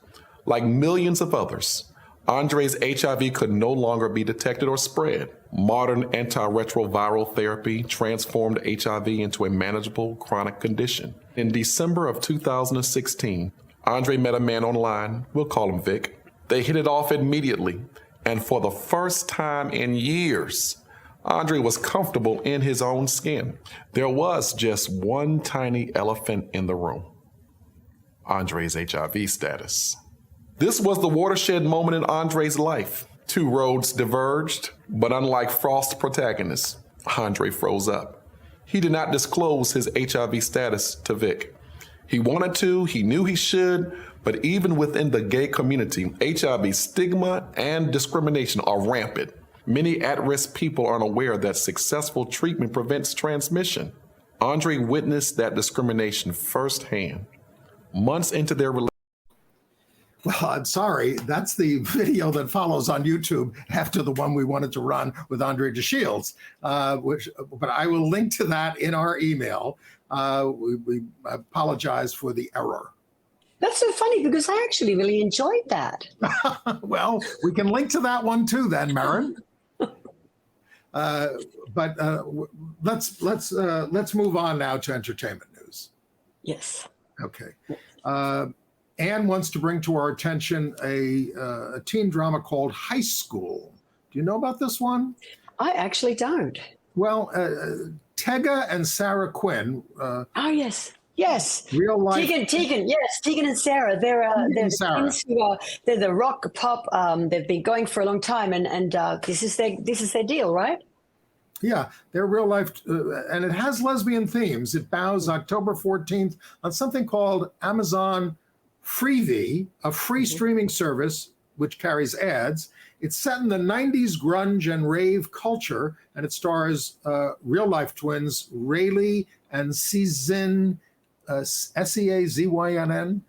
S11: Like millions of others, Andre's HIV could no longer be detected or spread. Modern antiretroviral therapy transformed HIV into a manageable chronic condition. In December of 2016, Andre met a man online, we'll call him Vic. They hit it off immediately, and for the first time in years, Andre was comfortable in his own skin. There was just one tiny elephant in the room: Andre's HIV status. This was the watershed moment in Andre's life. Two roads diverged, but unlike Frost's protagonist, Andre froze up. He did not disclose his HIV status to Vic. He wanted to, he knew he should, but even within the gay community, HIV stigma and discrimination are rampant. Many at-risk people aren't aware that successful treatment prevents transmission. Andre witnessed that discrimination firsthand. Months into their relationship.
S2: Well, I'm sorry, that's the video that follows on YouTube after the one we wanted to run with Andre DeShields, but I will link to that in our email. We apologize for the error.
S3: That's so funny because I actually really enjoyed that.
S2: Well, we can link to that one too then, Merryn. But let's move on now to entertainment news.
S3: Yes.
S2: Okay. Anne wants to bring to our attention a teen drama called High School. Do you know about this one?
S3: I actually don't.
S2: Well, Tega and Sarah Quinn.
S3: Oh, yes. Yes.
S2: Real life.
S3: Tegan, yes. Tegan and Sarah. They're twins they're the rock pop. They've been going for a long time, and this is their deal, right?
S2: Yeah, they're real life, and it has lesbian themes. It bows October 14th on something called Amazon Freevee, a free streaming service which carries ads. It's set in the 90s grunge and rave culture, and it stars real-life twins Rayleigh and Seazyn, Seazyn,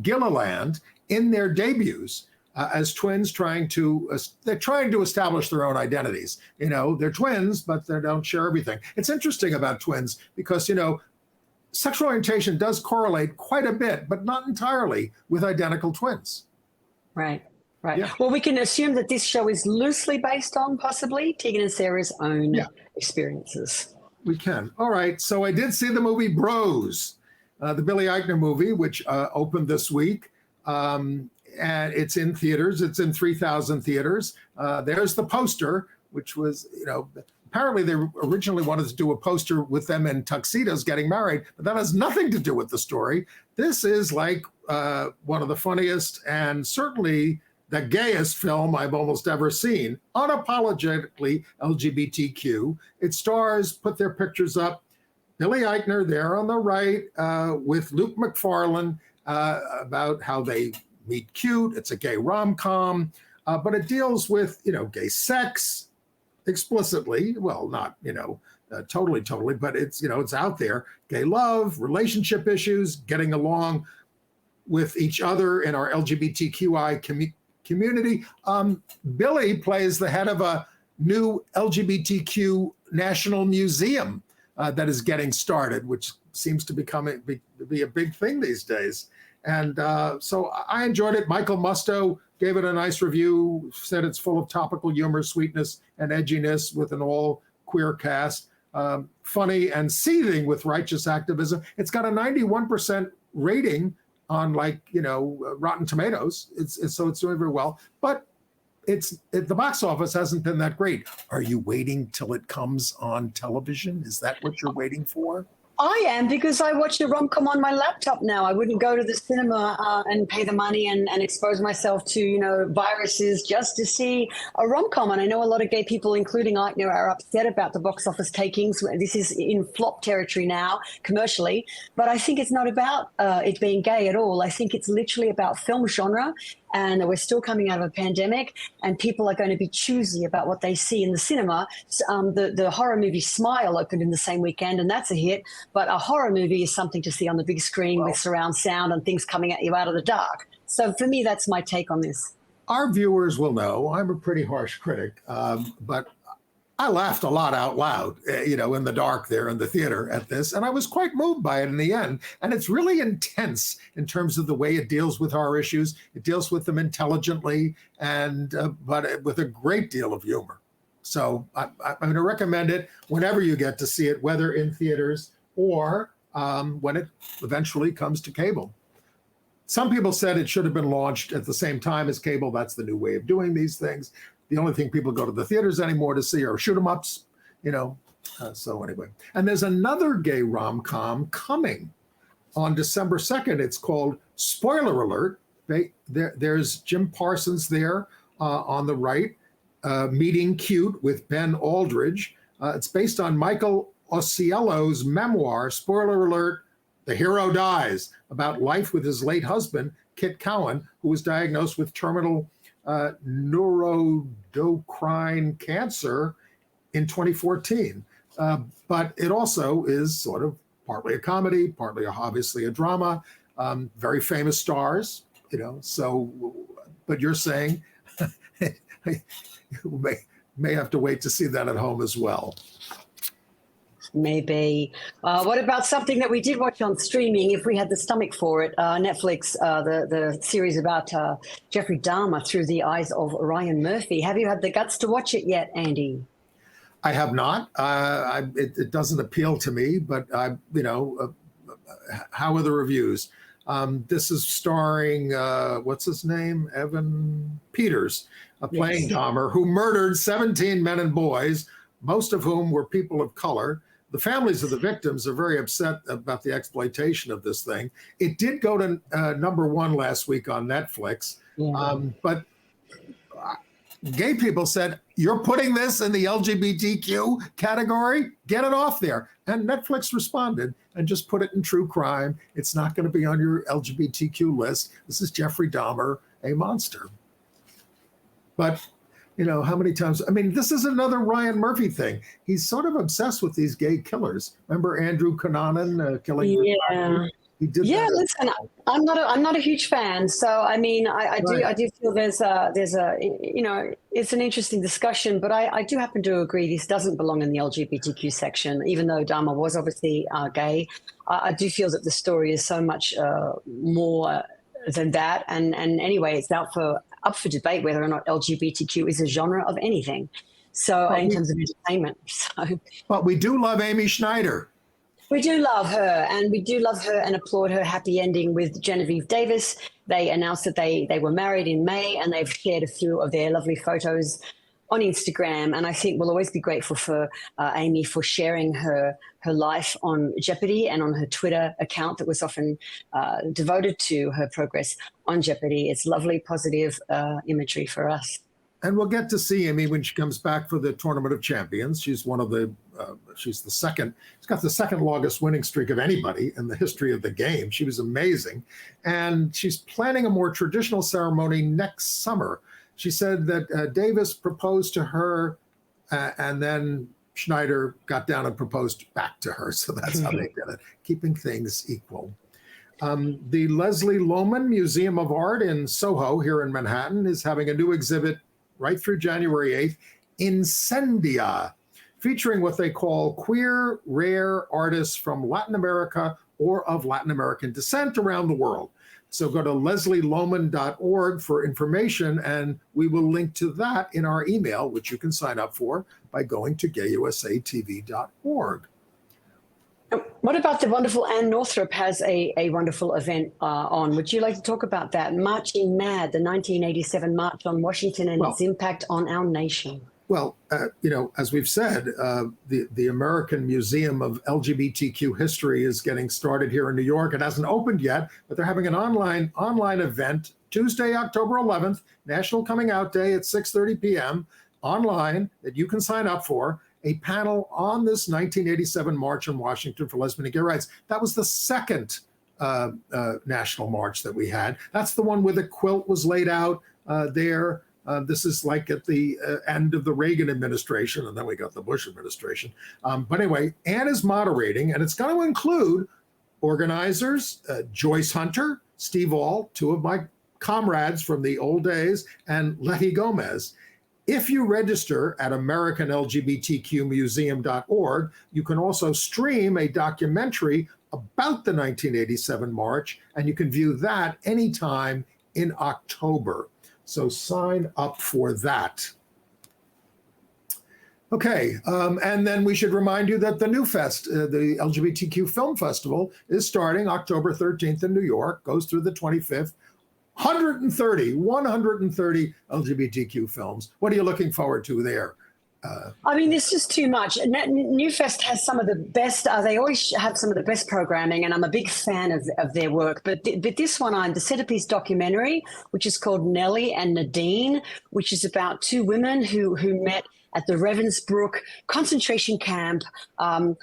S2: Gilliland in their debuts as twins trying to establish their own identities. You know, they're twins, but they don't share everything. It's interesting about twins because, you know, sexual orientation does correlate quite a bit, but not entirely, with identical twins.
S3: Right, right.
S2: Yeah.
S3: Well, we can assume that this show is loosely based on possibly Tegan and Sarah's own experiences.
S2: We can. All right. So I did see the movie Bros, the Billy Eichner movie, which opened this week. And it's in theaters. It's in 3,000 theaters. There's the poster, which was, you know, apparently they originally wanted to do a poster with them in tuxedos getting married, but that has nothing to do with the story. This is like one of the funniest and certainly the gayest film I've almost ever seen. Unapologetically LGBTQ. It stars, put their pictures up, Billy Eichner there on the right with Luke McFarlane about how they meet cute. It's a gay rom-com, but it deals with, gay sex explicitly. Well, not, totally, but it's, it's out there. Gay love, relationship issues, getting along with each other in our LGBTQI community. Billy plays the head of a new LGBTQ national museum that is getting started, which seems to be a big thing these days. And so I enjoyed it. Michael Musto gave it a nice review, said it's full of topical humor, sweetness, and edginess with an all-queer cast, funny and seething with righteous activism. It's got a 91% rating on Rotten Tomatoes. So it's doing very well. But the box office hasn't been that great. Are you waiting till it comes on television? Is that what you're waiting for?
S3: I am, because I watch the rom-com on my laptop now. I wouldn't go to the cinema and pay the money and expose myself to, viruses just to see a rom-com. And I know a lot of gay people, including I, are upset about the box office takings. This is in flop territory now, commercially. But I think it's not about it being gay at all. I think it's literally about film genre. And we're still coming out of a pandemic, and people are going to be choosy about what they see in the cinema. The horror movie Smile opened in the same weekend, and that's a hit. But a horror movie is something to see on the big screen with surround sound and things coming at you out of the dark. So for me, that's my take on this.
S2: Our viewers will know I'm a pretty harsh critic, but I laughed a lot out loud, in the dark there in the theater at this, and I was quite moved by it in the end. And it's really intense in terms of the way it deals with our issues. It deals with them intelligently, but with a great deal of humor. So I'm going to recommend it whenever you get to see it, whether in theaters or when it eventually comes to cable. Some people said it should have been launched at the same time as cable. That's the new way of doing these things. The only thing people go to the theaters anymore to see are shoot-'em-ups, so anyway. And there's another gay rom-com coming on December 2nd. It's called, spoiler alert, there's Jim Parsons there on the right, meeting cute with Ben Aldridge. It's based on Michael Osiello's memoir, spoiler alert, The Hero Dies, about life with his late husband, Kit Cowan, who was diagnosed with terminal neuroendocrine cancer in 2014. But it also is sort of partly a comedy, partly obviously a drama, very famous stars, so, but you're saying you may have to wait to see that at home as well.
S3: Maybe. What about something that we did watch on streaming, if we had the stomach for it? Netflix, the series about Jeffrey Dahmer through the eyes of Ryan Murphy. Have you had the guts to watch it yet, Andy?
S2: I have not. It doesn't appeal to me, but how are the reviews? This is starring, what's his name? Evan Peters, playing Dahmer, who murdered 17 men and boys, most of whom were people of color. The families of the victims are very upset about the exploitation of this thing. It did go to #1 last week on Netflix, but gay people said, you're putting this in the LGBTQ category? Get it off there. And Netflix responded and just put it in true crime. It's not going to be on your LGBTQ list. This is Jeffrey Dahmer, a monster. But how many times? I mean, this is another Ryan Murphy thing. He's sort of obsessed with these gay killers. Remember Andrew Cunanan killing?
S3: Yeah.
S2: He did.
S3: Yeah. Listen, I'm not a huge fan. So I mean, I do feel there's a it's an interesting discussion, but I do happen to agree this doesn't belong in the LGBTQ section, even though Dahmer was obviously gay. I do feel that the story is so much more than that. And anyway, it's up for debate whether or not LGBTQ is a genre of anything. So in terms of entertainment. So,
S2: but we do love Amy Schneider.
S3: We do love her, and we do love her and applaud her happy ending with Genevieve Davis. They announced that they were married in May, and they've shared a few of their lovely photos on Instagram. And I think we'll always be grateful for Amy for sharing her life on Jeopardy and on her Twitter account that was often devoted to her progress on Jeopardy. It's lovely, positive imagery for us.
S2: And we'll get to see Amy when she comes back for the Tournament of Champions. She's one of the she's the second. She's got the second longest winning streak of anybody in the history of the game. She was amazing, and she's planning a more traditional ceremony next summer. She said that Davis proposed to her, and then Schneider got down and proposed back to her. So that's how they did it, keeping things equal. The Leslie Lohman Museum of Art in Soho here in Manhattan is having a new exhibit right through January 8th, Incendia, featuring what they call queer, rare artists from Latin America or of Latin American descent around the world. So go to leslielohman.org for information, and we will link to that in our email, which you can sign up for by going to gayusatv.org.
S3: What about the wonderful Anne Northrup has a wonderful event on? Would you like to talk about that? Marching Mad, the 1987 March on Washington and its impact on our nation.
S2: Well, as we've said, the American Museum of LGBTQ History is getting started here in New York. It hasn't opened yet, but they're having an online event Tuesday, October 11th, National Coming Out Day at 6:30 p.m. online that you can sign up for. A panel on this 1987 March in Washington for lesbian and gay rights. That was the second national march that we had. That's the one where the quilt was laid out there. This is like at the end of the Reagan administration, and then we got the Bush administration. But anyway, Anne is moderating, and it's going to include organizers, Joyce Hunter, Steve Ault, two of my comrades from the old days, and Letty Gomez. If you register at AmericanLGBTQmuseum.org, you can also stream a documentary about the 1987 March, and you can view that anytime in October. So sign up for that. Okay, and then we should remind you that the NewFest, the LGBTQ Film Festival, is starting October 13th in New York, goes through the 25th. 130 LGBTQ films. What are you looking forward to there?
S3: I mean, there's just too much. NewFest has some of the best, they always have some of the best programming, and I'm a big fan of their work. But this one, the Centerpiece documentary, which is called Nellie and Nadine, which is about two women who met at the Ravensbrück concentration camp and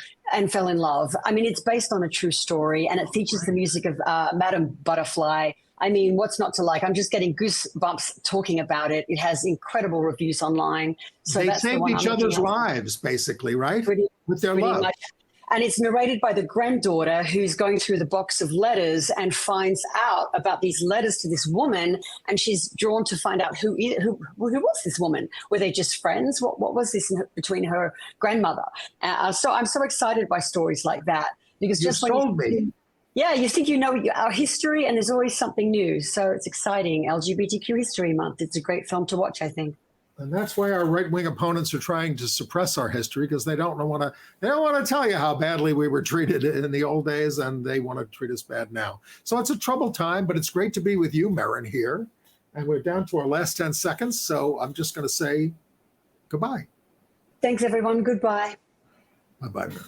S3: fell in love. I mean, it's based on a true story, and it features the music of Madame Butterfly. I mean, what's not to like? I'm just getting goosebumps talking about it. It has incredible reviews online. So
S2: they
S3: that's
S2: saved
S3: the one
S2: each other's lives, basically, right? With their love.
S3: Much. And it's narrated by the granddaughter who's going through the box of letters and finds out about these letters to this woman. And she's drawn to find out who was this woman? Were they just friends? What was this between her grandmother? So I'm so excited by stories like that. Because
S2: You
S3: just
S2: sold me.
S3: Yeah, you think you know our history, and there's always something new. So it's exciting. LGBTQ History Month. It's a great film to watch, I think.
S2: And that's why our right-wing opponents are trying to suppress our history, because they don't want to tell you how badly we were treated in the old days, and they want to treat us bad now. So it's a troubled time, but it's great to be with you, Merryn, here. And we're down to our last 10 seconds, so I'm just going to say goodbye.
S3: Thanks, everyone. Goodbye.
S2: Bye-bye, Merryn.